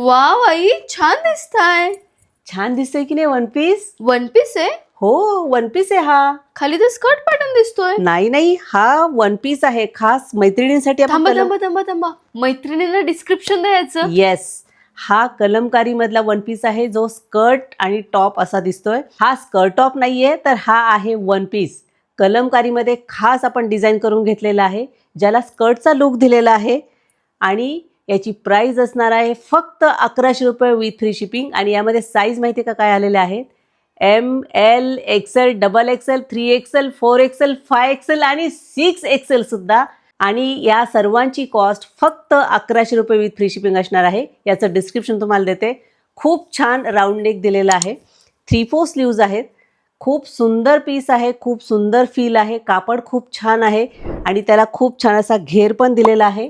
Wow आई, छान दिसताय. छान दिसतोय की नाही वन पीस? वन पीस आहे? हो, वन पीस आहे हा. खाली तर स्कर्ट पॅटर्न दिसतोय. नाही, हा वन पीस आहे. खास मैत्रिणींसाठी आपण थांबा थांबा थांबा थांबा, मैत्रिणींना डिस्क्रिप्शन द्यायचं. येस, हा कलमकारी मधला वन पीस आहे जो स्कर्ट आणि टॉप असा दिसतोय. हा स्कर्ट टॉप नाहीये, तर हा आहे वन पीस. कलमकारीमध्ये खास आपण डिझाईन करून घेतलेला आहे, ज्याला स्कर्टचा लुक दिलेला आहे. आणि याची प्राइस असणार आहे फक्त 1100 रुपये विथ फ्री शिपिंग. आणि यामध्ये साईज माहिती का काय आलेले आहेत? ML, XL, XXL, 3XL, 4XL, 5XL आणि 6XL सुद्धा. आणि या सर्वांची कॉस्ट फक्त 1100 रुपये विथ फ्री शिपिंग असणार आहे. याचं डिस्क्रिप्शन तुम्हाला देते. खूप छान राऊंड नेक दिलेला आहे. 3/4 स्लीव्ज आहेत. खूप सुंदर पीस आहे, खूप सुंदर फील आहे. कापड खूप छान आहे आणि त्याला खूप छान असा घेर पण दिलेला आहे.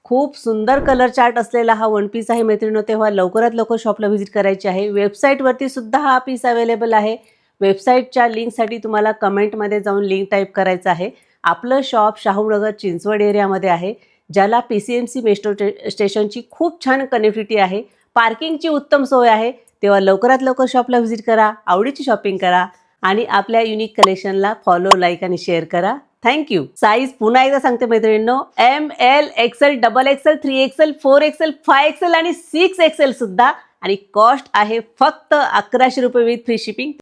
खूप सुंदर कलर चार्ट असलेला हा वन पीस आहे मैत्रिणींनो. तेव्हा लवकरात लवकर शॉपला व्हिजिट करायची आहे. वेबसाईटवरती सुद्धा हा पीस अवेलेबल आहे. वेबसाईटच्या लिंकसाठी तुम्हाला कमेंटमध्ये जाऊन लिंक टाईप करायचं आहे. आपलं शॉप शाहूनगर चिंचवड एरियामध्ये आहे, ज्याला PCMC मेट्रो स्टेशनची खूप छान कनेक्टिव्हिटी आहे. पार्किंगची उत्तम सोय आहे. तेव्हा लवकरात लवकर शॉपला व्हिजिट करा, आवडीची शॉपिंग करा आणि आपल्या युनिक कलेक्शनला फॉलो, लाईक आणि शेअर करा. थँक्यू. साईज पुन्हा एकदा सांगते मैत्रिणींनो, ML, XL, XXL, 3XL, 4XL, 5XL आणि 6XL सुद्धा. आणि कॉस्ट आहे फक्त 1100 रुपये विथ फ्री शिपिंग.